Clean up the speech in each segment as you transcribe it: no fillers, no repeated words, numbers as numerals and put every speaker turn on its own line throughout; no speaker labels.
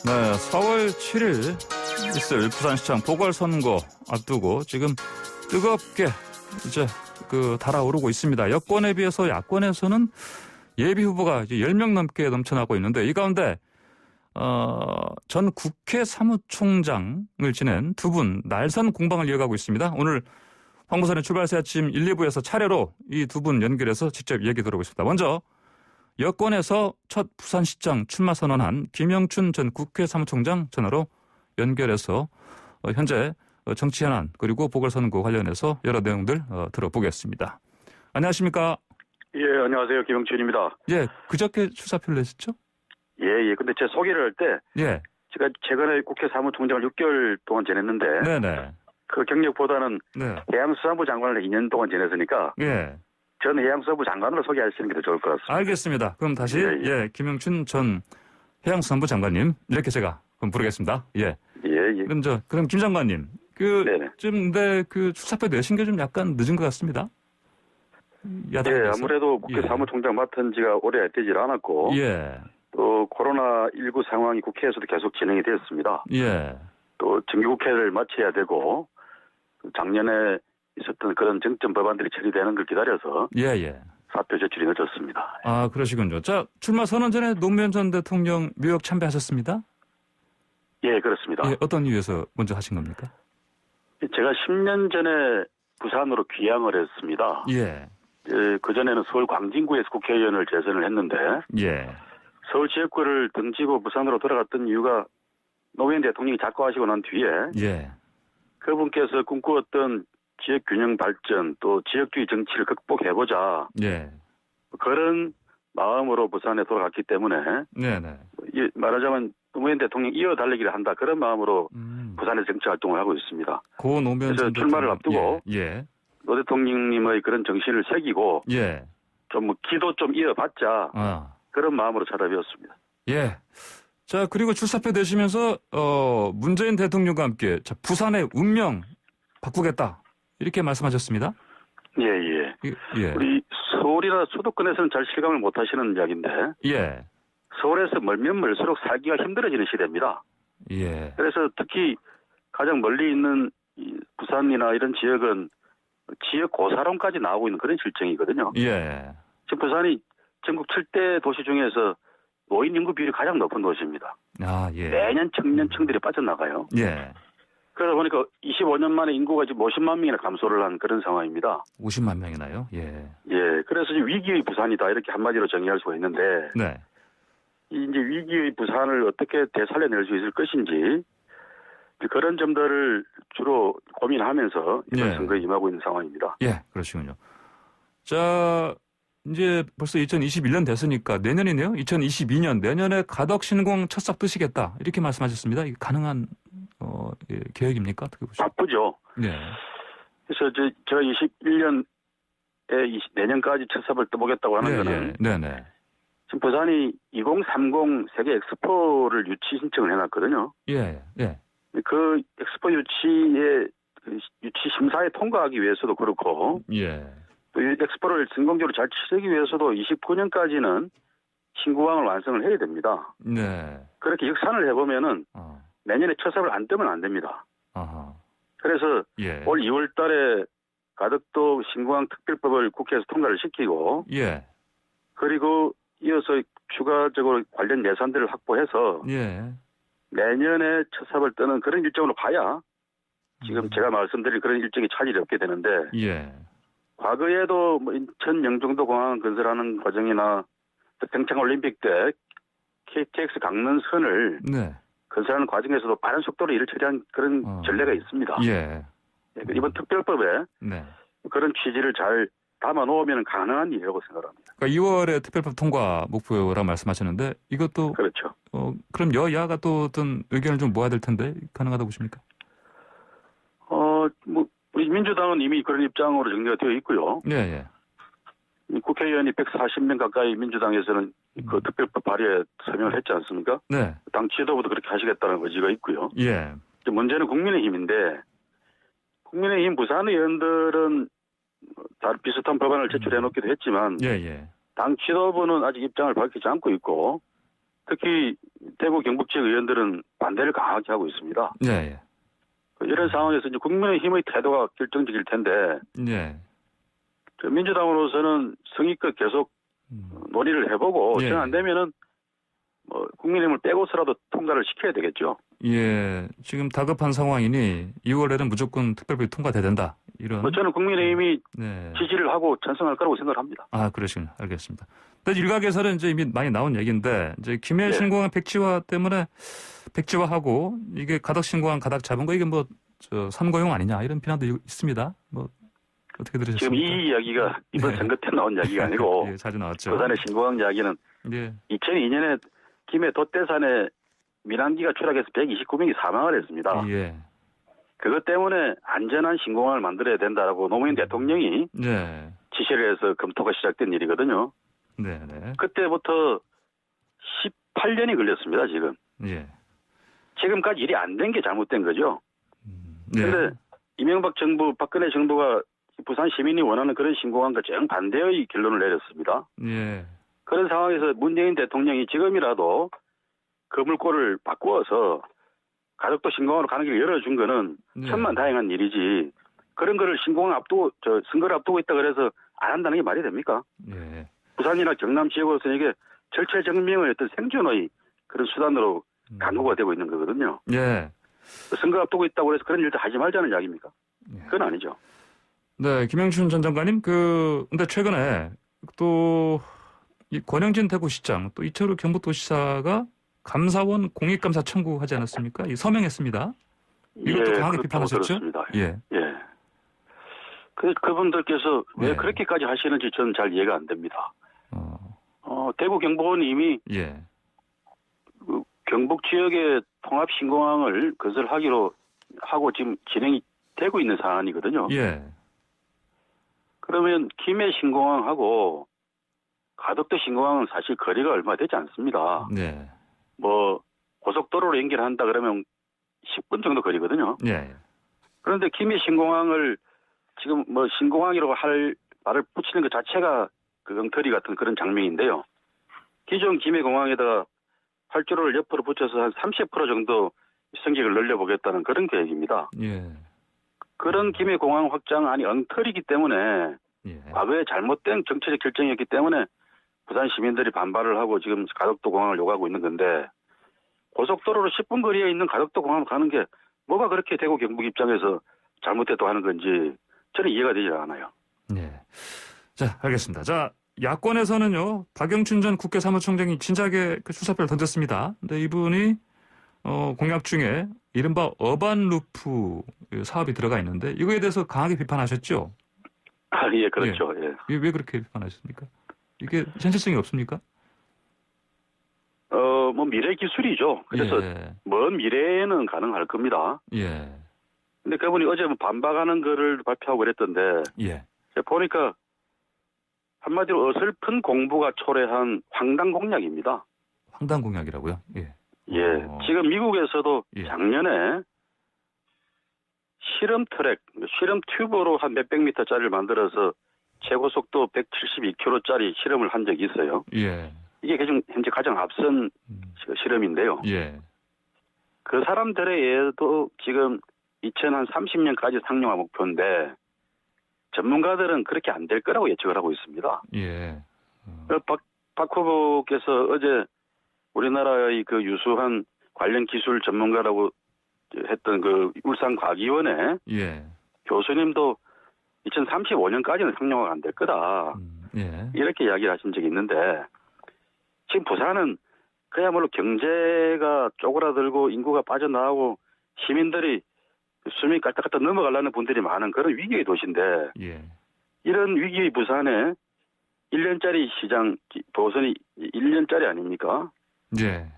네, 4월 7일 있을 부산시장 보궐선거 앞두고 지금 뜨겁게 이제 달아오르고 있습니다. 여권에 비해서 야권에서는 예비 후보가 이제 10명 넘게 넘쳐나고 있는데 이 가운데 전 국회 사무총장을 지낸 두 분 날선 공방을 이어가고 있습니다. 오늘 황보선의 출발새 아침 1, 2부에서 차례로 이 두 분 연결해서 직접 얘기 들어보겠습니다. 먼저 여권에서 첫 부산시장 출마 선언한 김영춘 전 국회 사무총장 전화로 연결해서 현재 정치 현안 그리고 보궐선거 관련해서 여러 내용들 들어보겠습니다. 안녕하십니까?
예, 안녕하세요. 김영춘입니다.
예, 그저께 출사표를 냈었죠?
예. 근데 제 소개를 할 때
예.
제가 최근에 국회 사무총장을 6개월 동안 지냈는데
네네.
그 경력보다는
네.
해양수산부 장관을 2년 동안 지냈으니까
예.
전 해양수산부 장관으로 소개하시는 게 더 좋을 것 같습니다.
알겠습니다. 그럼 다시
예.
김영춘 전 해양수산부 장관님 이렇게 제가 그럼 부르겠습니다. 예.
예.
그럼 김 장관님
네네.
근데 출사표 내신 게 좀 약간 늦은 것 같습니다.
예, 아무래도 국회 사무총장 맡은 지가 오래 되질 않았고
예.
또 코로나19 상황이 국회에서도 계속 진행이 되었습니다.
예.
또 정기국회를 마쳐야 되고 작년에 있었던 그런 정점 법안들이 처리되는 걸 기다려서
예.
사표 제출이 늦었습니다.
아, 그러시군요. 자, 출마 선언 전에 노무현 전 대통령 묘역 참배하셨습니다?
예, 그렇습니다.
예, 어떤 이유에서 먼저 하신 겁니까?
제가 10년 전에 부산으로 귀향을 했습니다.
예.
그전에는 서울 광진구에서 국회의원을 재선을 했는데
예.
서울 지역구를 등지고 부산으로 돌아갔던 이유가 노무현 대통령이 작고하시고 난 뒤에
예.
그분께서 꿈꾸었던 지역균형 발전 또 지역주의 정치를 극복해보자
예.
그런 마음으로 부산에 돌아갔기 때문에
네네.
말하자면 노무현 대통령 이어달리기를 한다 그런 마음으로 부산에서 정치활동을 하고 있습니다.
고 노무현
그래서
전
출마를 앞두고
예.
노 대통령님의 그런 정신을 새기고
예.
좀 기도 좀 이어받자 그런 마음으로 찾아뵈었습니다.
예. 자, 그리고 출사표 내시면서 문재인 대통령과 함께 자, 부산의 운명 바꾸겠다 이렇게 말씀하셨습니다.
예. 우리 서울이나 수도권에서는 잘 실감을 못하시는 이야기인데
예.
서울에서 멀면 멀수록 살기가 힘들어지는 시대입니다.
예.
그래서 특히 가장 멀리 있는 부산이나 이런 지역은 지역 고사론까지 나오고 있는 그런 실정이거든요.
예.
지금 부산이 전국 7대 도시 중에서 노인 인구 비율이 가장 높은 도시입니다.
아, 예.
매년 청년층들이 빠져나가요.
예.
그러다 보니까 25년 만에 인구가 지금 50만 명이나 감소를 한 그런 상황입니다.
50만 명이나요? 예.
예. 그래서 지금 위기의 부산이다 이렇게 한마디로 정의할 수가 있는데
네.
이제 위기의 부산을 어떻게 되살려낼 수 있을 것인지 그런 점들을 주로 고민하면서 이번 선거에 임하고 있는 상황입니다.
예, 그러시군요. 자, 이제 벌써 2021년 됐으니까 내년이네요. 2022년 내년에 가덕신공 첫삽 뜨시겠다 이렇게 말씀하셨습니다. 이게 가능한 계획입니까? 어떻게 보시죠?
바쁘죠.
네.
그래서 제가 21년에 내년까지 첫삽을 떠보겠다고 하는 거는
네네.
지금 부산이 2030 세계 엑스포를 유치 신청을 해놨거든요.
예.
그 엑스포 유치 심사에 통과하기 위해서도 그렇고,
예.
또 이 엑스포를 성공적으로 잘 치르기 위해서도 29년까지는 신구항을 완성을 해야 됩니다.
네.
그렇게 역산을 해보면은 내년에 첫삽을 안 뜨면 안 됩니다. 그래서 올 2월 달에 가덕도 신구항 특별법을 국회에서 통과를 시키고, 그리고 이어서 추가적으로 관련 예산들을 확보해서 내년에 첫삽을 뜨는 그런 일정으로 가야 지금 제가 말씀드린 그런 일정이 차질이 없게 되는데 과거에도 인천 영종도 공항 건설하는 과정이나 평창올림픽 때 KTX 강릉선을 건설하는 과정에서도 빠른 속도로 일을 처리한 그런 전례가 있습니다. 이번 특별법에 그런 취지를 잘 담아놓으면 가능한 일이라고 생각합니다.
그러니까 2월에 특별법 통과 목표라고 말씀하셨는데 이것도
그렇죠.
그럼 여야가 또 어떤 의견을 좀 모아야 될 텐데 가능하다고 보십니까?
우리 민주당은 이미 그런 입장으로 정리가 되어 있고요.
예.
국회의원이 140명 가까이 민주당에서는 그 특별법 발의에 서명을 했지 않습니까?
네.
당 지도부도 그렇게 하시겠다는 의지가 있고요.
예.
문제는 국민의힘인데 국민의힘 부산 의원들은 다 비슷한 법안을 제출해 놓기도 했지만 당 지도부는 아직 입장을 밝히지 않고 있고 특히 대구 경북 지역 의원들은 반대를 강하게 하고 있습니다.
예.
이런 상황에서 이제 국민의힘의 태도가 결정적일 텐데,
예.
민주당으로서는 성의껏 계속 논의를 해보고, 정 안 되면은 국민의힘을 빼고서라도 통과를 시켜야 되겠죠.
예, 지금 다급한 상황이니 2월에는 무조건 특별법이 통과돼야 된다. 이런.
저는 국민의힘이 지지를 하고 찬성할 거라고 생각을 합니다.
아, 그러시군요. 알겠습니다. 근데 일각에서는 이제 이미 많이 나온 얘기인데, 이제 김해 신공항 백지화 때문에 백지화하고 이게 가덕 신공항 가닥 잡은 거 이게 선거용 아니냐 이런 비난도 있습니다. 어떻게 들으셨습니까?
지금 이 이야기가 이번 선거 때 나온 이야기가 아니고,
예, 자주 나왔죠.
부산의 신공항 이야기는 2002년에 김해 돛대산에 민항기가 추락해서 129명이 사망을 했습니다.
예.
그것 때문에 안전한 신공항을 만들어야 된다라고 노무현 대통령이 지시를 해서 검토가 시작된 일이거든요.
네네.
그때부터 18년이 걸렸습니다, 지금.
예.
지금까지 일이 안 된 게 잘못된 거죠. 그런데 이명박 정부, 박근혜 정부가 부산 시민이 원하는 그런 신공항과 정반대의 결론을 내렸습니다.
예.
그런 상황에서 문재인 대통령이 지금이라도 거물골을 바꾸어서 가덕도 신공항으로 가는 길을 열어준 거는 천만다행한 일이지. 그런 거를 신공항 선거를 앞두고 있다 그래서 안 한다는 게 말이 됩니까?
예.
부산이나 경남 지역으로서는 이게 절체절명의 어떤 생존의 그런 수단으로 강구가 되고 있는 거거든요.
예.
선거 앞두고 있다고 해서 그런 일도 하지 말자는 이야기입니까? 그건 아니죠.
네, 김영춘 전 장관님, 근데 최근에 또 이 권영진 대구시장, 또 이철우 경북도지사가 감사원 공익감사 청구하지 않았습니까? 서명했습니다. 이것도 강하게 비판하셨죠?
그렇습니다.
예.
그분들께서 왜 그렇게까지 하시는지 저는 잘 이해가 안 됩니다. 대구 경북은 이미 경북 지역의 통합 신공항을 건설하기로 하고 지금 진행이 되고 있는 사안이거든요.
예.
그러면 김해 신공항하고 가덕도 신공항은 사실 거리가 얼마 되지 않습니다.
네.
고속도로로 연결한다 그러면 10분 정도 거리거든요.
예.
그런데 김해 신공항을 지금 신공항이라고 할 말을 붙이는 것 자체가 그 엉터리 같은 그런 장면인데요. 기존 김해 공항에다가 활주로를 옆으로 붙여서 한 30% 정도 승객을 늘려보겠다는 그런 계획입니다.
예.
그런 김해 공항 확장안이 엉터리이기 때문에 과거에 잘못된 정치적 결정이었기 때문에 부산 시민들이 반발을 하고 지금 가덕도 공항을 요구하고 있는 건데 고속도로로 10분 거리에 있는 가덕도 공항을 가는 게 뭐가 그렇게 대구 경북 입장에서 잘못됐다고 하는 건지 저는 이해가 되지 않아요.
네. 자, 알겠습니다. 자, 야권에서는요, 박영춘 전 국회 사무총장이 진작에 그 수사표를 던졌습니다. 근데 이분이 공약 중에 이른바 어반 루프 사업이 들어가 있는데 이거에 대해서 강하게 비판하셨죠?
예, 그렇죠. 예.
왜 그렇게 비판하셨습니까? 이게 현실성이 없습니까?
미래 기술이죠. 그래서 먼 미래에는 가능할 겁니다.
예.
근데 그분이 어제 반박하는 거를 발표하고 그랬던데.
예.
보니까 한마디로 어설픈 공부가 초래한 황당 공약입니다.
황당 공약이라고요? 예.
지금 미국에서도 작년에 실험 트랙, 실험 튜브로 한 몇백 미터짜리를 만들어서 최고 속도 172km짜리 실험을 한 적이 있어요.
예.
이게 현재 가장 앞선 실험인데요.
예.
그 사람들에 의해도 지금 2030년까지 상용화 목표인데 전문가들은 그렇게 안 될 거라고 예측을 하고 있습니다.
예.
박 후보께서 어제 우리나라의 그 유수한 관련 기술 전문가라고 했던 그 울산과학위원회 교수님도 2035년까지는 상용화가 안 될 거다. 이렇게 이야기를 하신 적이 있는데 지금 부산은 그야말로 경제가 쪼그라들고 인구가 빠져나오고 시민들이 숨이 깔딱깔딱 넘어가려는 분들이 많은 그런 위기의 도시인데 이런 위기의 부산에 1년짜리 시장 보선이 1년짜리 아닙니까?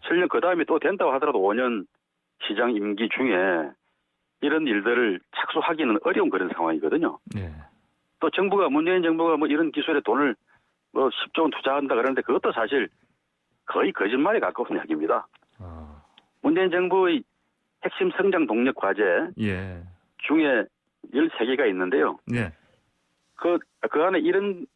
설령 그 다음에 또 된다고 하더라도 5년 시장 임기 중에 이런 일들을 착수하기는 어려운 그런 상황이거든요. 또 정부가 문재인 정부가 이런 기술에 돈을 10조 원 투자한다 그러는데 그것도 사실 거의 거짓말에 가까운 이야기입니다. 문재인 정부의 핵심 성장 동력 과제 중에 13개가 있는데요. 그 안에 이런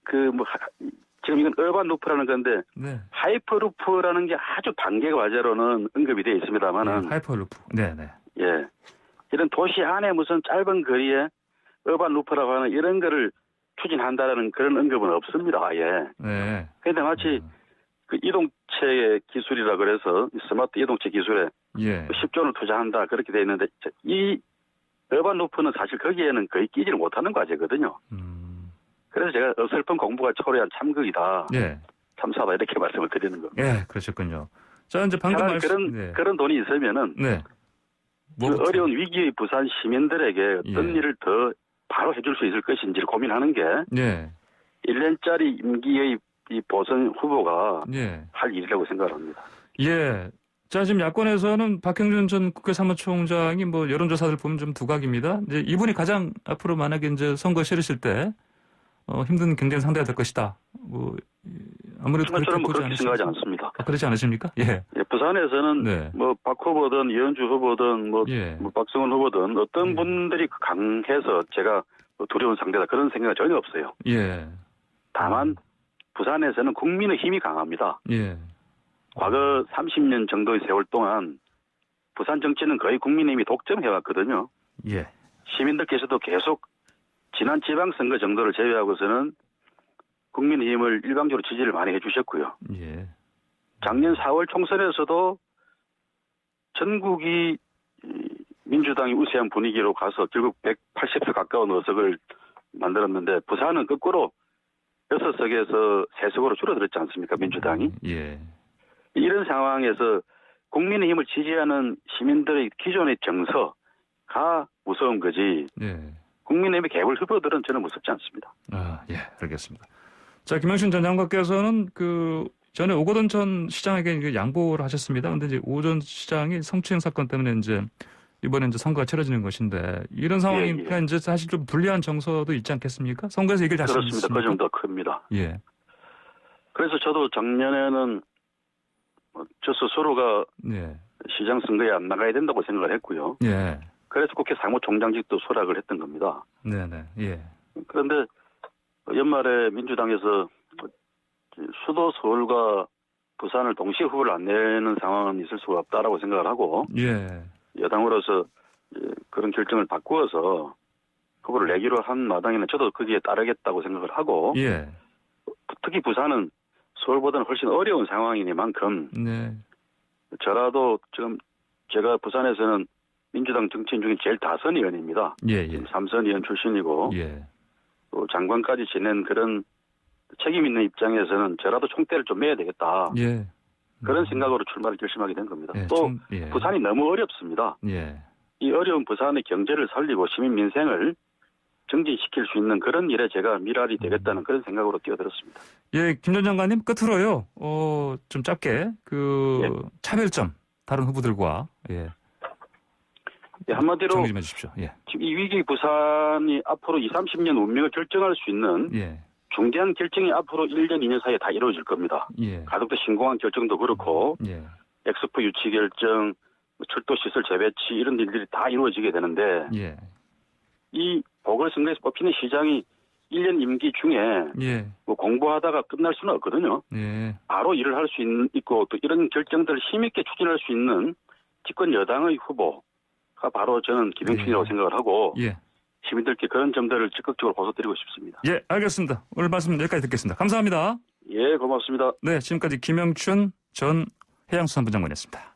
지금 이건 어반 루프라는 건데
네.
하이퍼루프라는 게 아주 단계 과제로는 언급이 되어 있습니다만은
하이퍼루프. 네네.
예. 이런 도시 안에 무슨 짧은 거리에 어반 루프라고 하는 이런 거를 추진한다라는 그런 언급은 없습니다. 아예.
네.
그런데 마치 그 이동체 기술이라 그래서 스마트 이동체 기술에 10조를 투자한다 그렇게 돼 있는데 이 어반 루프는 사실 거기에는 거의 끼지를 못하는 과제거든요. 그래서 제가 어설픈 공부가 초래한 참극이다. 참사다 이렇게 말씀을 드리는 겁니다.
예, 그러셨군요. 자, 이제 방금
그런 돈이 있으면은 그 어려운 위기의 부산 시민들에게 어떤 일을 더 바로 해줄 수 있을 것인지를 고민하는 게 1년짜리 임기의 이 보선 후보가 할 일이라고 생각합니다.
예. 자, 지금 야권에서는 박형준 전 국회 사무총장이 뭐 여론조사들 보면 좀 두각입니다. 이제 이분이 가장 앞으로 만약에 이제 선거 치르실 때 힘든 경쟁 상대가 될 것이다. 뭐 아무래도
저는 그렇게 생각하지 않습니다.
그렇지 않으십니까? 예.
부산에서는 뭐 박 후보든 이현주 후보든 뭐 박성훈 후보든 어떤 분들이 강해서 제가 두려운 상대다 그런 생각은 전혀 없어요. 다만 부산에서는 국민의 힘이 강합니다. 과거 30년 정도의 세월 동안 부산 정치는 거의 국민의힘이 독점해왔거든요. 시민들께서도 계속 지난 지방선거 정도를 제외하고서는 국민의힘을 일방적으로 지지를 많이 해주셨고요. 작년 4월 총선에서도 전국이 민주당이 우세한 분위기로 가서 결국 180석 가까운 의석을 만들었는데 부산은 거꾸로 6석에서 3석으로 줄어들었지 않습니까? 민주당이. 이런 상황에서 국민의힘을 지지하는 시민들의 기존의 정서가 무서운 거지. 국민의힘의 개별 후보들은 저는 무섭지 않습니다.
알겠습니다. 자, 김영신 전 장관께서는 그 전에 오거돈 전 시장에게 양보를 하셨습니다. 근데 이제 오 전 시장이 성추행 사건 때문에 이제 이번에 이제 선거가 치러지는 것인데 이런 상황이니까 이제 사실 좀 불리한 정서도 있지 않겠습니까? 선거에서 이길 자신 있습니까?
그렇습니다. 그 정도 큽니다. 그래서 저도 작년에는 저 스스로가 시장 선거에 안 나가야 된다고 생각을 했고요. 그래서 국회 사무총장직도 수락을 했던 겁니다. 그런데 연말에 민주당에서 수도 서울과 부산을 동시에 후보를 안 내는 상황은 있을 수가 없다라고 생각을 하고 여당으로서 그런 결정을 바꾸어서 후보를 내기로 한 마당에는 저도 거기에 따르겠다고 생각을 하고 특히 부산은 서울보다는 훨씬 어려운 상황이니만큼 저라도 지금 제가 부산에서는 민주당 정치인 중에 제일 다선 의원입니다. 지금 3선 의원 출신이고 또 장관까지 지낸 그런 책임 있는 입장에서는 저라도 총대를 좀 매야 되겠다. 그런 생각으로 출마를 결심하게 된 겁니다. 또 부산이 너무 어렵습니다. 이 어려운 부산의 경제를 살리고 시민 민생을 정진시킬 수 있는 그런 일에 제가 미랄이 되겠다는 그런 생각으로 뛰어들었습니다.
김 전 장관님 끝으로요. 좀 짧게 차별점 다른 후보들과
한마디로
정리 좀 해주십시오.
지금 이 위기 부산이 앞으로 20, 30년 운명을 결정할 수 있는 중대한 결정이 앞으로 1년, 2년 사이에 다 이루어질 겁니다. 가덕도 신공항 결정도 그렇고 엑스포 유치 결정, 철도 시설 재배치 이런 일들이 다 이루어지게 되는데 이 보궐선거에서 뽑히는 시장이 1년 임기 중에 뭐 공부하다가 끝날 수는 없거든요. 바로 일을 할 수 있고 또 이런 결정들을 힘있게 추진할 수 있는 집권 여당의 후보가 바로 저는 김영춘이라고 생각을 하고 시민들께 그런 점들을 적극적으로 호소드리고 싶습니다.
알겠습니다. 오늘 말씀 여기까지 듣겠습니다. 감사합니다.
고맙습니다.
지금까지 김영춘 전 해양수산부 장관이었습니다.